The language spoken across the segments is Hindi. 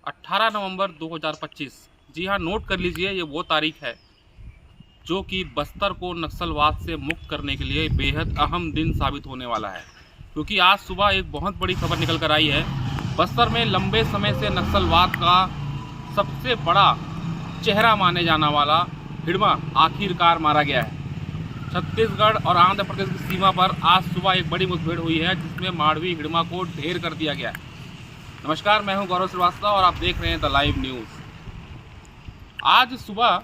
18 नवंबर 2025। जी हाँ, नोट कर लीजिए, ये वो तारीख है जो कि बस्तर को नक्सलवाद से मुक्त करने के लिए बेहद अहम दिन साबित होने वाला है। क्योंकि आज सुबह एक बहुत बड़ी खबर निकल कर आई है। बस्तर में लंबे समय से नक्सलवाद का सबसे बड़ा चेहरा माने जाने वाला हिड़मा आखिरकार मारा गया है। छत्तीसगढ़ और आंध्र प्रदेश की सीमा पर आज सुबह एक बड़ी मुठभेड़ हुई है, जिसमें माड़वी हिड़मा को ढेर कर दिया गया है। नमस्कार, मैं हूं गौरव श्रीवास्तव और आप देख रहे हैं द लाइव न्यूज़। आज सुबह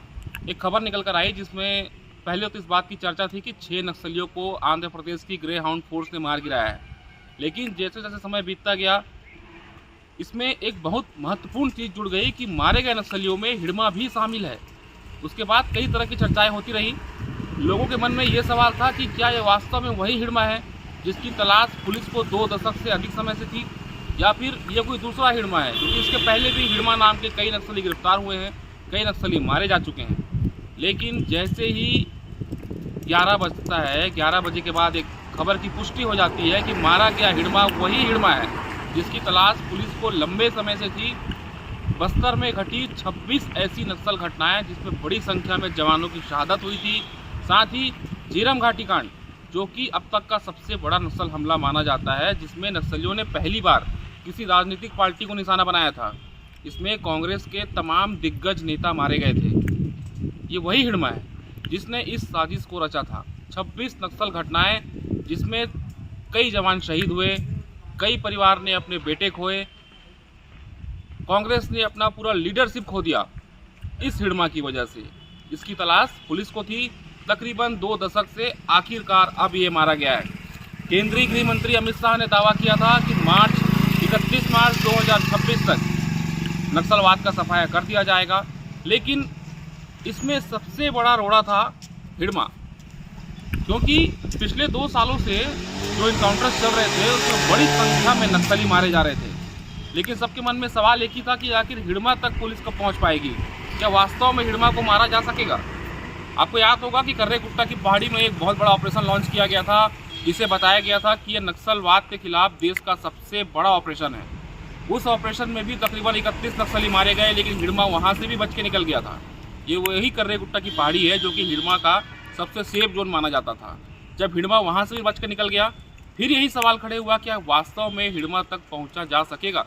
एक खबर निकल कर आई, जिसमें पहले तो इस बात की चर्चा थी कि 6 नक्सलियों को आंध्र प्रदेश की ग्रे हाउंड फोर्स ने मार गिराया है। लेकिन जैसे जैसे समय बीतता गया, इसमें एक बहुत महत्वपूर्ण चीज़ जुड़ गई कि मारे गए नक्सलियों में हिड़मा भी शामिल है। उसके बाद कई तरह की चर्चाएं होती रही। लोगों के मन में ये सवाल था कि क्या ये वास्तव में वही हिड़मा है जिसकी तलाश पुलिस को 2 दशक से अधिक समय से थी, या फिर ये कोई दूसरा हिड़मा है, क्योंकि इसके पहले भी हिड़मा नाम के कई नक्सली गिरफ्तार हुए हैं, कई नक्सली मारे जा चुके हैं। लेकिन जैसे ही 11 बजता है, 11 बजे के बाद एक खबर की पुष्टि हो जाती है कि मारा गया हिड़मा वही हिड़मा है जिसकी तलाश पुलिस को लंबे समय से थी। बस्तर में घटी 26 ऐसी नक्सल घटनाएं जिसमें बड़ी संख्या में जवानों की शहादत हुई थी। साथ ही झीरम घाटी कांड, जो कि अब तक का सबसे बड़ा नक्सल हमला माना जाता है, जिसमें नक्सलियों ने पहली बार किसी राजनीतिक पार्टी को निशाना बनाया था। इसमें कांग्रेस के तमाम दिग्गज नेता मारे गए थे। ये वही हिड़मा है जिसने इस साजिश को रचा था। 26 नक्सल घटनाएं जिसमें कई जवान शहीद हुए, कई परिवार ने अपने बेटे खोए, कांग्रेस ने अपना पूरा लीडरशिप खो दिया इस हिड़मा की वजह से। इसकी तलाश पुलिस को थी तकरीबन 2 दशक से, आखिरकार अब ये मारा गया है। केंद्रीय गृह मंत्री अमित शाह ने दावा किया था कि 31 मार्च 2026 तक नक्सलवाद का सफाया कर दिया जाएगा। लेकिन इसमें सबसे बड़ा रोड़ा था हिड़मा, क्योंकि पिछले 2 सालों से जो इनकाउंटर्स चल रहे थे उसमें बड़ी संख्या में नक्सली मारे जा रहे थे। लेकिन सबके मन में सवाल एक ही था कि आखिर हिड़मा तक पुलिस कब पहुंच पाएगी, क्या वास्तव में हिड़मा को मारा जा सकेगा। आपको याद होगा कि कर्रे-कुट्टा की पहाड़ी में एक बहुत बड़ा ऑपरेशन लॉन्च किया गया था, जिसे बताया गया था कि यह नक्सलवाद के खिलाफ देश का सबसे बड़ा ऑपरेशन है। उस ऑपरेशन में भी तकरीबन 31 नक्सली मारे गए, लेकिन हिड़मा वहां से भी बच के निकल गया था। ये वही कर्रे-कुट्टा की पहाड़ी है जो कि हिड़मा का सबसे सेफ जोन माना जाता था। जब हिड़मा वहां से भी बच के निकल गया, फिर यही सवाल खड़े हुआ, क्या वास्तव में हिड़मा तक पहुंचा जा सकेगा?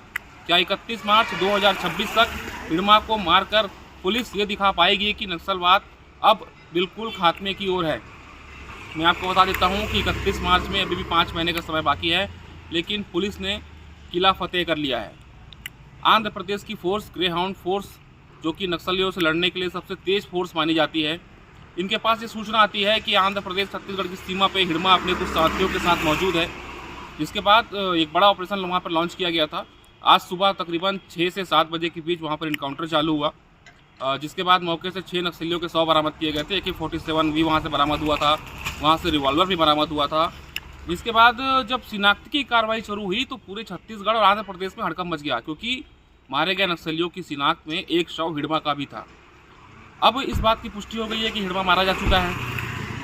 क्या 31 मार्च 2026 तक हिड़मा को मारकर पुलिस ये दिखा पाएगी कि नक्सलवाद अब बिल्कुल खात्मे की ओर है? मैं आपको बता देता हूं कि 31 मार्च में अभी भी 5 महीने का समय बाकी है, लेकिन पुलिस ने किला फतेह कर लिया है। आंध्र प्रदेश की फोर्स ग्रे हाउंड फोर्स, जो कि नक्सलियों से लड़ने के लिए सबसे तेज फोर्स मानी जाती है, इनके पास ये सूचना आती है कि आंध्र प्रदेश छत्तीसगढ़ की सीमा पर हिड़मा अपने कुछ साथियों के साथ मौजूद है। जिसके बाद एक बड़ा ऑपरेशन वहाँ पर लॉन्च किया गया था। आज सुबह तकरीबन 6 से 7 बजे के बीच वहाँ पर इनकाउंटर चालू हुआ, जिसके बाद मौके से 6 नक्सलियों के 100 बरामद किए गए थे। AK-47 भी वहाँ से बरामद हुआ था, वहाँ से रिवॉल्वर भी बरामद हुआ था। जिसके बाद जब शिनाख्त की कार्रवाई शुरू हुई तो पूरे छत्तीसगढ़ और आंध्र प्रदेश में हड़कंप मच गया, क्योंकि मारे गए नक्सलियों की शिनाख्त में एक शव हिड़मा का भी था। अब इस बात की पुष्टि हो गई है कि हिड़मा मारा जा चुका है।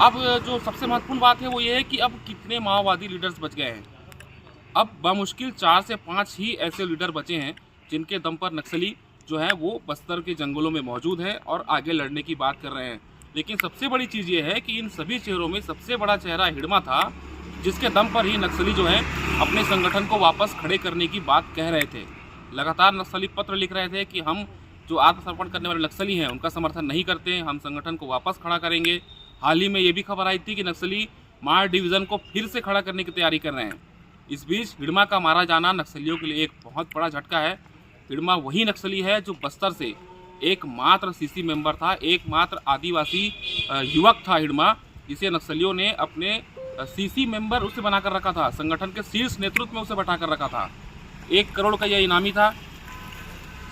अब जो सबसे महत्वपूर्ण बात है वो ये है कि अब कितने माओवादी लीडर्स बच गए हैं। अब बामुश्किल 4 से 5 ही ऐसे लीडर बचे हैं जिनके दम पर नक्सली जो है वो बस्तर के जंगलों में मौजूद है और आगे लड़ने की बात कर रहे हैं। लेकिन सबसे बड़ी चीज़ ये है कि इन सभी चेहरों में सबसे बड़ा चेहरा हिड़मा था, जिसके दम पर ही नक्सली जो है अपने संगठन को वापस खड़े करने की बात कह रहे थे। लगातार नक्सली पत्र लिख रहे थे कि हम जो आत्मसमर्पण करने वाले नक्सली हैं उनका समर्थन नहीं करते, हम संगठन को वापस खड़ा करेंगे। हाल ही में ये भी खबर आई थी कि नक्सली मार डिवीज़न को फिर से खड़ा करने की तैयारी कर रहे हैं। इस बीच हिड़मा का मारा जाना नक्सलियों के लिए एक बहुत बड़ा झटका है। हिड़मा वही नक्सली है जो बस्तर से एकमात्र CC मेंबर था, एकमात्र आदिवासी युवक था हिड़मा, जिसे नक्सलियों ने अपने CC मेंबर उसे बनाकर रखा था, संगठन के शीर्ष नेतृत्व में उसे बैठाकर रखा था। 1 करोड़ का यह इनामी था।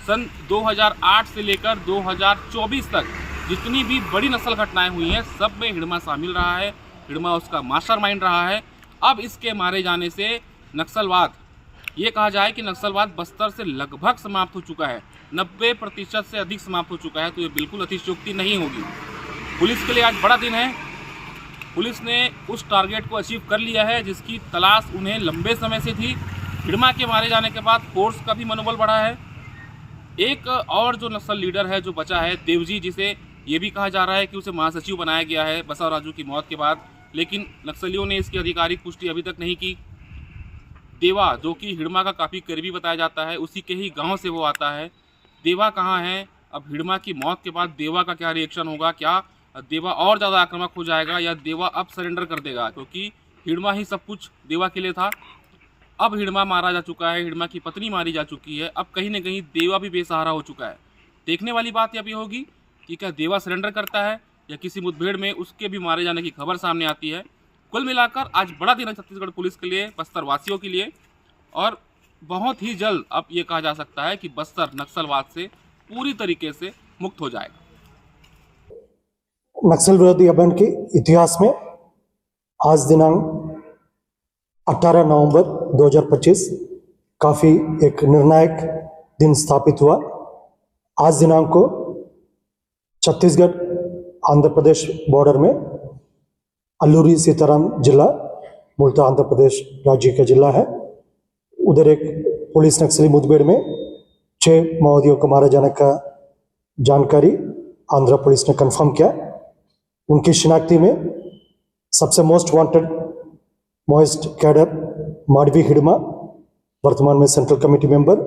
सन 2008 से लेकर 2024 तक जितनी भी बड़ी नस्ल घटनाएं हुई हैं, सब में हिड़मा शामिल रहा है। हिड़मा उसका मास्टरमाइंड रहा है। अब इसके मारे जाने से नक्सलवाद, ये कहा जाए कि नक्सलवाद बस्तर से लगभग समाप्त हो चुका है, 90% से अधिक समाप्त हो चुका है, तो ये बिल्कुल अतिशयोक्ति नहीं होगी। पुलिस के लिए आज बड़ा दिन है। पुलिस ने उस टारगेट को अचीव कर लिया है जिसकी तलाश उन्हें लंबे समय से थी। हिड़मा के मारे जाने के बाद फोर्स का भी मनोबल बढ़ा है। एक और जो नक्सल लीडर है जो बचा है देवजी, जिसे ये भी कहा जा रहा है कि उसे महासचिव बनाया गया है बसवराजू की मौत के बाद, लेकिन नक्सलियों ने इसकी आधिकारिक पुष्टि अभी तक नहीं की। देवा, जो कि हिड़मा का काफ़ी करीबी बताया जाता है, उसी के ही गांव से वो आता है। देवा कहाँ है? अब हिड़मा की मौत के बाद देवा का क्या रिएक्शन होगा? क्या देवा और ज़्यादा आक्रामक हो जाएगा या देवा अब सरेंडर कर देगा? क्योंकि हिड़मा ही सब कुछ देवा के लिए था। अब हिड़मा मारा जा चुका है, हिड़मा की पत्नी मारी जा चुकी है, अब कहीं ना कहीं देवा भी बेसहारा हो चुका है। देखने वाली बात अब ये होगी कि क्या देवा सरेंडर करता है या किसी मुठभेड़ में उसके भी मारे जाने की खबर सामने आती है। कुल मिलाकर आज बड़ा दिन है छत्तीसगढ़ पुलिस के लिए, बस्तर वासियों के लिए, और बहुत ही जल्द अब ये कहा जा सकता है कि बस्तर नक्सलवाद से पूरी तरीके से मुक्त हो जाएगा। नक्सल विरोधी अभियान के इतिहास में आज दिनांक 18 नवंबर 2025 काफ़ी एक निर्णायक दिन स्थापित हुआ। आज दिनांक को छत्तीसगढ़ आंध्र प्रदेश बॉर्डर में अल्लूरी सीताराम जिला, मूलतः आंध्र प्रदेश राज्य का जिला है, उधर एक पुलिस नक्सली मुठभेड़ में 6 माओवादियों को मारे जाने का जानकारी आंध्र पुलिस ने कंफर्म किया। उनकी शिनाख्ती में सबसे most wanted most cadre Madvi Hidma, वर्तमान में सेंट्रल कमेटी मेंबर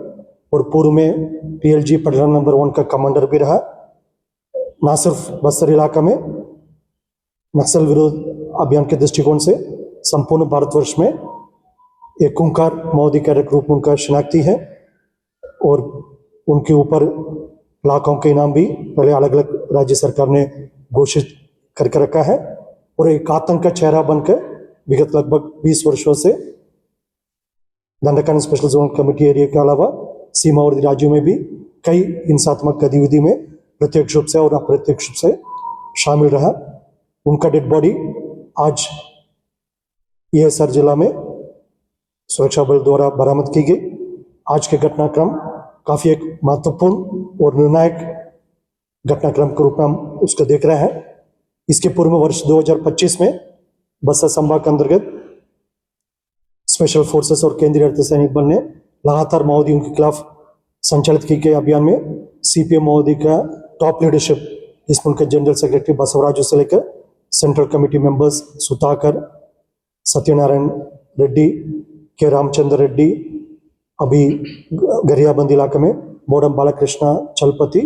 और पूर्व में PLG पटना नंबर 1 का कमांडर भी रहा। न सिर्फ बस्तर इलाका में नक्सल विरोध अभियान के दृष्टिकोण से संपूर्ण भारतवर्ष में एक खूंखार माओवादी कैडर ग्रुप उनका शिनाख्ती है और उनके ऊपर लाखों के इनाम भी पहले अलग अलग राज्य सरकार ने घोषित करके रखा है और एक आतंक का चेहरा बनकर विगत लगभग 20 वर्षों से दंडकांड स्पेशल जोन कमेटी एरिया के अलावा सीमावर्ती राज्यों में भी कई हिंसात्मक गतिविधि में प्रत्यक्ष रूप से और अप्रत्यक्ष रूप से शामिल रहा। उनका डेड बॉडी आज ESR जिला में सुरक्षा बल द्वारा बरामद की गई। आज के घटनाक्रम काफी एक महत्वपूर्ण और निर्णायक घटनाक्रम के रूप में हम उसको देख रहे हैं। इसके पूर्व वर्ष 2025 में बस्तर संभाग के अंतर्गत स्पेशल फोर्सेस और केंद्रीय अर्धसैनिक बल ने लगातार माओवादियों के खिलाफ संचालित किए गए अभियान में CPM माओवादी का टॉप लीडरशिप, जिसमें उनके जनरल सेक्रेटरी बसवराजू से लेकर central committee members Sudhakar, Satyanarayan Reddy, के रामचंद्र रेड्डी, अभी गरियाबंद इलाके में मोडम बालकृष्ण चलपति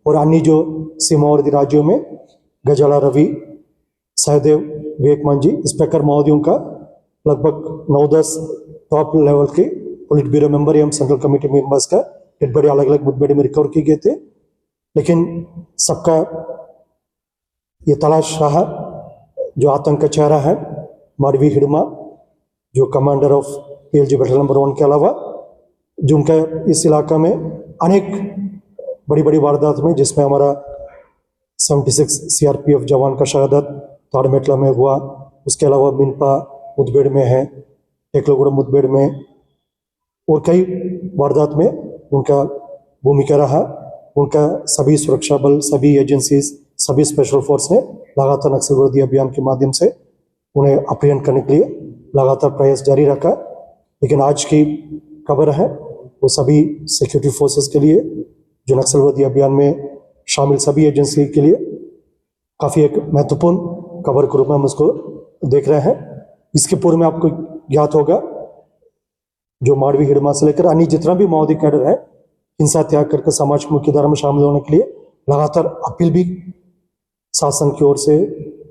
और अन्य जो सीमावर्ती राज्यों में गजाला रवि, सहदेव, विवेकमान जी, इस प्रकार माओवादियों का लगभग 9-10 टॉप लेवल के पुलिट ब्यूरो मेंबर एवं सेंट्रल कमेटी मेंबर्स का डेड बॉडी अलग अलग मुठभेड़ में रिकवर किए गए थे। लेकिन सबका ये तलाश रहा जो आतंक का चेहरा है माडवी हिड़मा, जो commander of PLG battle number 1 के अलावा जो उनका इस इलाका में अनेक बड़ी बड़ी वारदात में, जिसमें हमारा 76 CRPF जवान का शहादत ताड़मेटला में हुआ, उसके अलावा मिनपा मुठभेड़ में है, टेकलोगुड़ा मुठभेड़ में और कई वारदात में उनका भूमिका रहा। उनका सभी सुरक्षा बल, सभी एजेंसीज, सभी स्पेशल फोर्स ने लगातार नक्सल विरोधी अभियान के माध्यम से उन्हें अप्रियन करने के लिए लगातार प्रयास जारी रखा। लेकिन आज की खबर है वो सभी सिक्योरिटी फोर्सेस के लिए, जो नक्सल विरोधी अभियान में शामिल सभी एजेंसी के लिए काफ़ी एक महत्वपूर्ण खबर के रूप में हम उसको देख रहे हैं। इसके पूर्व में आपको ज्ञात होगा जो माडवी हिड़मा से लेकर अन्य जितना भी माओवादी कैडर है, हिंसा त्याग करके समाज की मुख्य धारा में शामिल होने के लिए लगातार अपील भी शासन की ओर से,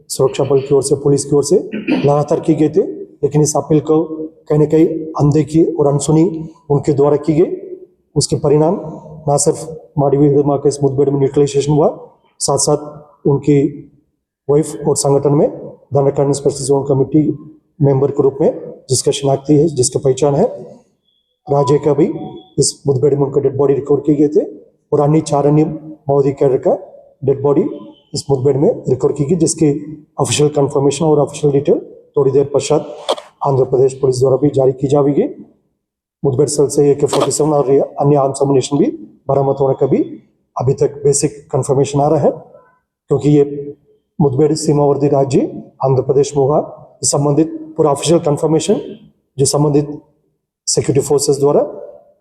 सुरक्षा बल की ओर से, पुलिस की ओर से लगातार की गई थी। लेकिन इस अपील को कहीं न कहीं अनदेखी और अनसुनी उनके द्वारा की गई। उसके परिणाम न सिर्फ माडवी हिड़मा के इस मुठभेड़ में न्यूट्रलाइजेशन हुआ, साथ साथ उनकी वाइफ और संगठन में दंडकांड स्पेशल जोन कमेटी मेंबर के रूप में जिसका शिनाख्ती है, जिसका पहचान है राजे का भी इस मुठभेड़ में उनका डेड बॉडी रिकवर किए गए थे और अन्य 4 अन्य माओवादी कैडर का डेड बॉडी इस मुठभेड़ में रिकवर की गई, जिसकी ऑफिशियल कंफर्मेशन और ऑफिशियल डिटेल थोड़ी देर पश्चात आंध्र प्रदेश पुलिस द्वारा भी जारी की जाएगी। मुठभेड़ स्थल से AK-47 और अन्य आर्म्स एमुनिशन भी बरामद होने का भी अभी तक बेसिक कंफर्मेशन आ रहा है, क्योंकि ये मुठभेड़ सीमावर्ती राज्य आंध्र प्रदेश में हुआ। संबंधित पूरा ऑफिशियल कंफर्मेशन जो संबंधित सिक्योरिटी फोर्सेस द्वारा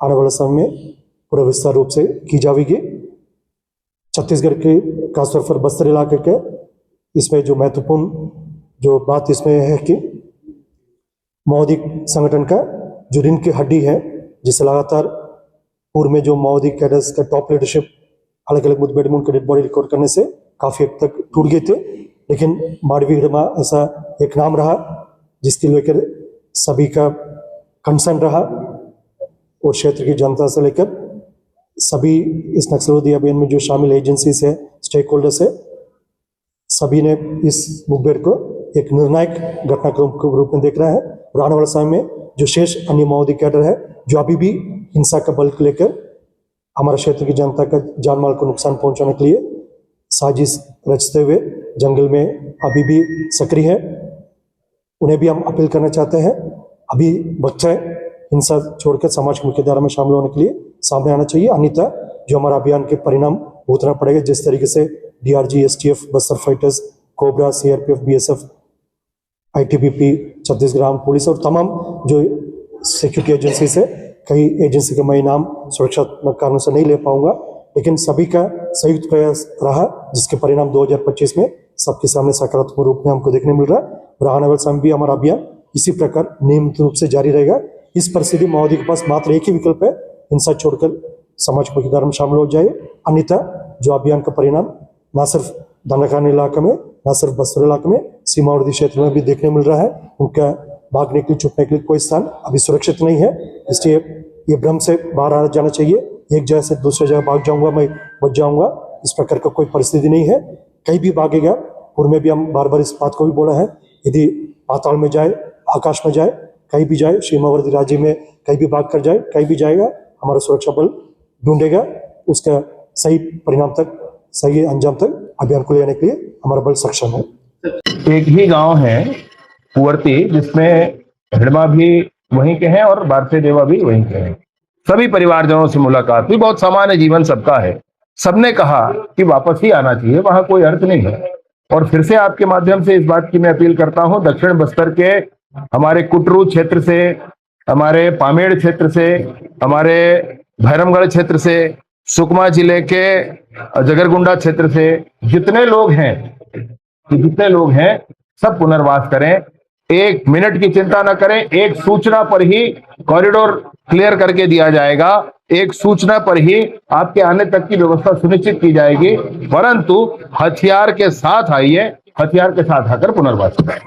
आने वाले समय में पूरा विस्तार रूप से की जाएगी। छत्तीसगढ़ के खासतौर पर बस्तर इलाके के इसमें जो महत्वपूर्ण जो बात इसमें है कि माओवादी संगठन का जो रीढ़ की हड्डी है, जिसे लगातार पूर्व में जो माओवादी कैडर्स का टॉप लीडरशिप अलग अलग मुठभेड़ में उनके डेड बॉडी रिकॉर्ड करने से काफी हद तक टूट गए थे, लेकिन माडवी हिड़मा ऐसा एक नाम रहा जिसके लेकर सभी का कंसर्न रहा और क्षेत्र की जनता से लेकर सभी इस नक्सलवादी अभियान में जो शामिल एजेंसीज है, स्टेक होल्डर्स है, सभी ने इस मुठभेड़ को एक निर्णायक घटनाक्रम के रूप में देख रहा है। और आने वाले समय में जो शेष अन्य माओवादी कैडर है जो अभी भी हिंसा का बल लेकर हमारे क्षेत्र की जनता का जान माल को नुकसान पहुंचाने के लिए साजिश रचते हुए जंगल में अभी भी सक्रिय है, उन्हें भी हम अपील करना चाहते हैं, अभी वक्त है हिंसा छोड़कर समाज की मुख्यधारा में शामिल होने के लिए सामने आना चाहिए, अन्यथा जो हमारा अभियान के परिणाम भुगतना पड़ेगा। जिस तरीके से DRG, STF, Bastar fighters, cobra, CRPF, BSF, ITBP, Chhattisgarh arm police और तमाम जो सिक्योरिटी एजेंसीज है, कई एजेंसी का मैं नाम सुरक्षात्मक कारणों से नहीं ले पाऊंगा, लेकिन सभी का संयुक्त प्रयास रहा जिसके परिणाम 2025 में सबके सामने सकारात्मक रूप में हमको देखने मिल रहा है। और आने वाले समय भी हमारा अभियान इसी प्रकार नियमित रूप से जारी रहेगा। इस परिस्थिति माओवादी के पास मात्र एक ही विकल्प है, हिंसा छोड़कर समाज की मुख्यधारा में शामिल हो जाए, अन्यथा जो अभियान का परिणाम न सिर्फ दंडकारण्य इलाके में, न सिर्फ बस्तर इलाके में, सीमावर्ती क्षेत्र में भी देखने मिल रहा है। उनका भागने के लिए, छुपने के लिए कोई स्थान अभी सुरक्षित नहीं है, इसलिए ये भ्रम से बाहर आ जाना चाहिए। एक जगह से दूसरे जगह भाग जाऊंगा, मैं बच जाऊंगा, इस प्रकार का कोई परिस्थिति नहीं है। कहीं भी भागेगा, पूर्व में भी हम बार बार इस बात को भी बोला है, यदि पाताल में जाए, आकाश में जाए, कहीं भी जाए, सीमावर्ती राज्य में कहीं भी भाग कर जाए, कहीं भी जाएगा, हमारा सुरक्षा बल ढूंढेगा, उसका सही परिणाम तक, सही अंजाम तक अभियान को ले जाने के लिए हमारा बल सक्षम है। एक ही गांव है कुंवरती, जिसमें हिड़मा भी वहीं के हैं और भारतीय देवा भी वहीं के हैं। सभी परिवारजनों से मुलाकात हुई, बहुत सामान्य जीवन सबका है। सबने कहा कि वापस ही आना चाहिए, वहां कोई अर्थ नहीं है। और फिर से आपके माध्यम से इस बात की मैं अपील करता हूं, दक्षिण बस्तर के हमारे कुटरू क्षेत्र से, हमारे पामेड़ क्षेत्र से, हमारे भैरमगढ़ क्षेत्र से, सुकमा जिले के जगरगुंडा क्षेत्र से जितने लोग हैं सब पुनर्वास करें। एक मिनट की चिंता न करें, एक सूचना पर ही कॉरिडोर क्लियर करके दिया जाएगा, एक सूचना पर ही आपके आने तक की व्यवस्था सुनिश्चित की जाएगी। परंतु हथियार के साथ आइए, हथियार के साथ आकर पुनर्वास करें।